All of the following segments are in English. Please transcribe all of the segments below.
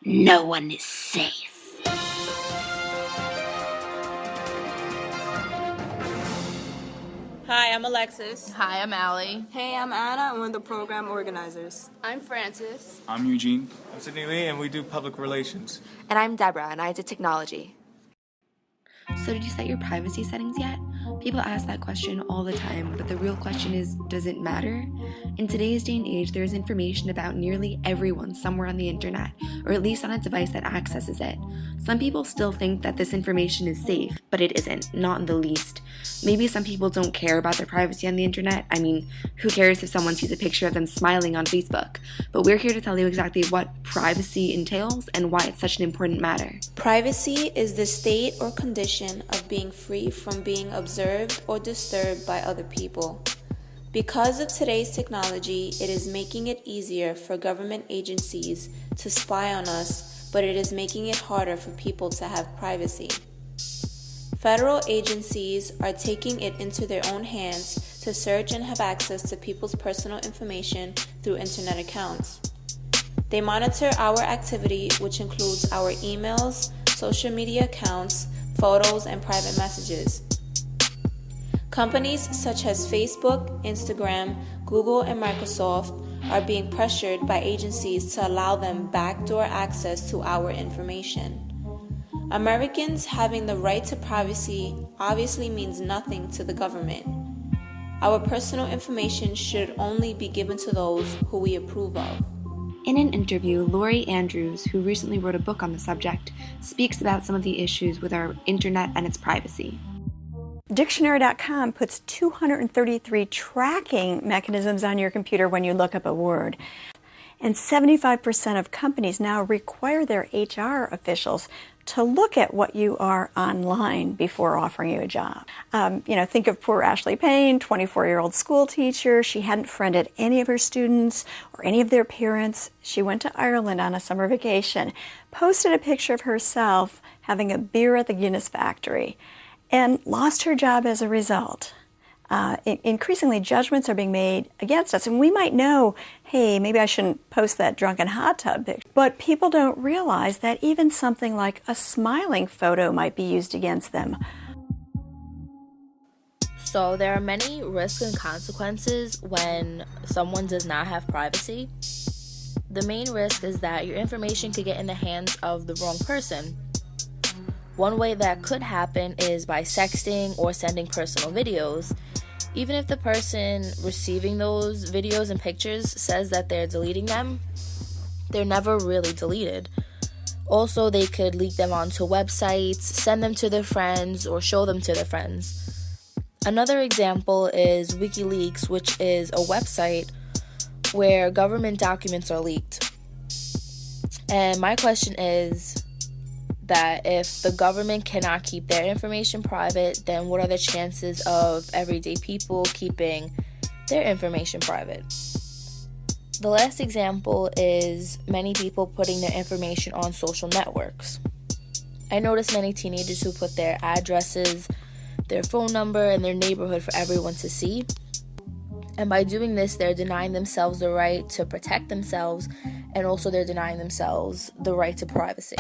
No one is safe. Hi, I'm Alexis. Hi, I'm Allie. Hey, I'm Anna, and we're the program organizers. I'm Francis. I'm Eugene. I'm Sydney Lee, and we do public relations. And I'm Deborah, and I did technology. So did you set your privacy settings yet? People ask that question all the time, but the real question is, does it matter? In today's day and age, there is information about nearly everyone somewhere on the internet, or at least on a device that accesses it. Some people still think that this information is safe, but it isn't, not in the least. Maybe some people don't care about their privacy on the internet. I mean, who cares if someone sees a picture of them smiling on Facebook? But we're here to tell you exactly what privacy entails and why it's such an important matter. Privacy is the state or condition of being free from being observed or disturbed by other people. Because of today's technology, it is making it easier for government agencies to spy on us, but it is making it harder for people to have privacy. Federal agencies are taking it into their own hands to search and have access to people's personal information through internet accounts. They monitor our activity, which includes our emails, social media accounts, photos, and private messages. Companies such as Facebook, Instagram, Google, and Microsoft are being pressured by agencies to allow them backdoor access to our information. Americans having the right to privacy obviously means nothing to the government. Our personal information should only be given to those who we approve of. In an interview, Lori Andrews, who recently wrote a book on the subject, speaks about some of the issues with our internet and its privacy. Dictionary.com puts 233 tracking mechanisms on your computer when you look up a word. And 75% of companies now require their HR officials to look at what you are online before offering you a job. Think of poor Ashley Payne, 24-year-old school teacher. She hadn't friended any of her students or any of their parents. She went to Ireland on a summer vacation, posted a picture of herself having a beer at the Guinness factory, and lost her job as a result. Increasingly, judgments are being made against us, and we might know, hey, maybe I shouldn't post that drunken hot tub picture. But people don't realize that even something like a smiling photo might be used against them. So there are many risks and consequences when someone does not have privacy. The main risk is that your information could get in the hands of the wrong person. One way that could happen is by sexting or sending personal videos. Even if the person receiving those videos and pictures says that they're deleting them, they're never really deleted. Also, they could leak them onto websites, send them to their friends, or show them to their friends. Another example is WikiLeaks, which is a website where government documents are leaked. And my question is that if the government cannot keep their information private, then what are the chances of everyday people keeping their information private? The last example is many people putting their information on social networks. I notice many teenagers who put their addresses, their phone number, and their neighborhood for everyone to see. And by doing this, they're denying themselves the right to protect themselves, and also they're denying themselves the right to privacy.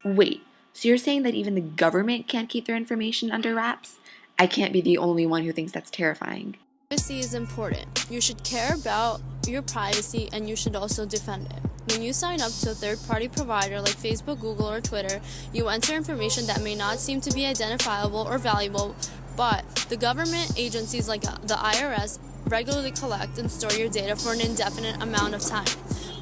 Wait, so you're saying that even the government can't keep their information under wraps? I can't be the only one who thinks that's terrifying. Privacy is important. You should care about your privacy, and you should also defend it. When you sign up to a third-party provider like Facebook, Google, or Twitter, you enter information that may not seem to be identifiable or valuable, but the government agencies like the IRS regularly collect and store your data for an indefinite amount of time.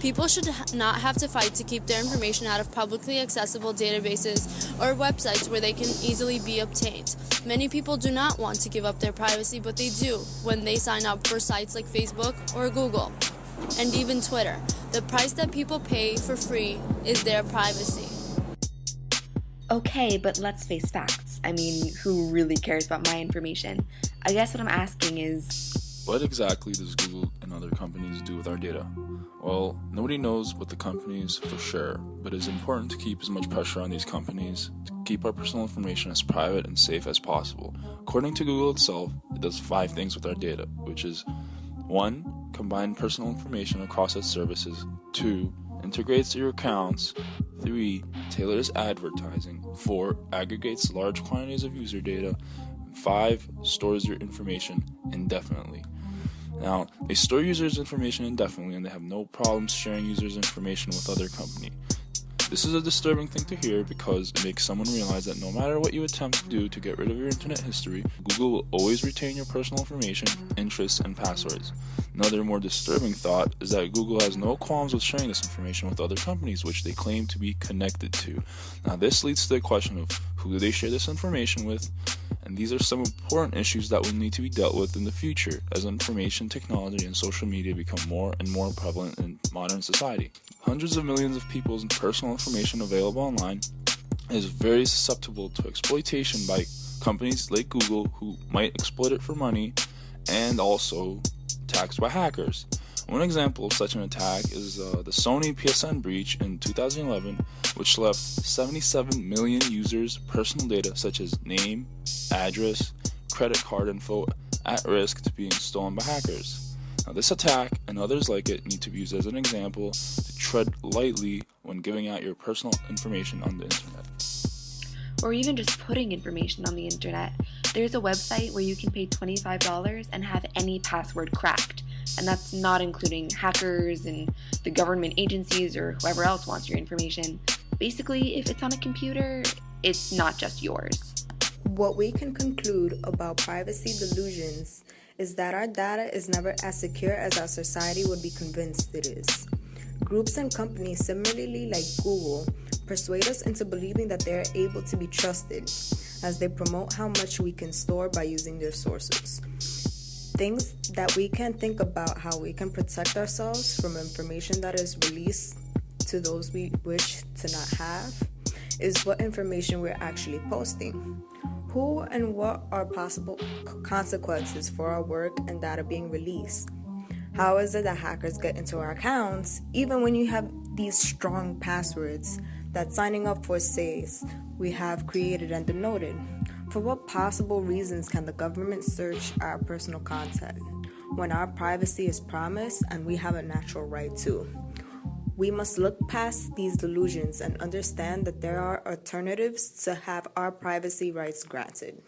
People should not have to fight to keep their information out of publicly accessible databases or websites where they can easily be obtained. Many people do not want to give up their privacy, but they do when they sign up for sites like Facebook or Google, and even Twitter. The price that people pay for free is their privacy. Okay, but let's face facts. I mean, who really cares about my information? I guess what I'm asking is, What exactly does Google and other companies do with our data? Well, nobody knows what the companies for sure, but it is important to keep as much pressure on these companies to keep our personal information as private and safe as possible. According to Google itself, it does 5 things with our data, which is 1. Combine personal information across its services. 2. Integrates your accounts. 3. Tailors advertising. 4. Aggregates large quantities of user data. 5. Stores your information indefinitely. Now, they store users' information indefinitely and they have no problems sharing users' information with other companies. This is a disturbing thing to hear because it makes someone realize that no matter what you attempt to do to get rid of your internet history, Google will always retain your personal information, interests, and passwords. Another more disturbing thought is that Google has no qualms with sharing this information with other companies which they claim to be connected to. Now, this leads to the question of who do they share this information with, and these are some important issues that will need to be dealt with in the future as information technology and social media become more and more prevalent in modern society. Hundreds of millions of people's personal information available online is very susceptible to exploitation by companies like Google who might exploit it for money and also attacks by hackers. One example of such an attack is the Sony PSN breach in 2011, which left 77 million users' personal data such as name, address, credit card info at risk to being stolen by hackers. Now, this attack and others like it need to be used as an example to tread lightly when giving out your personal information on the internet. Or even just putting information on the internet. There's a website where you can pay $25 and have any password cracked. And that's not including hackers and the government agencies or whoever else wants your information. Basically, if it's on a computer, it's not just yours. What we can conclude about privacy delusions is that our data is never as secure as our society would be convinced it is. Groups and companies similarly like Google persuade us into believing that they are able to be trusted as they promote how much we can store by using their sources. Things that we can think about how we can protect ourselves from information that is released to those we wish to not have is what information we're actually posting. Who and what are possible consequences for our work and data being released? How is it that hackers get into our accounts even when you have these strong passwords that signing up for says we have created and denoted? For what possible reasons can the government search our personal content when our privacy is promised and we have a natural right to? We must look past these delusions and understand that there are alternatives to have our privacy rights granted.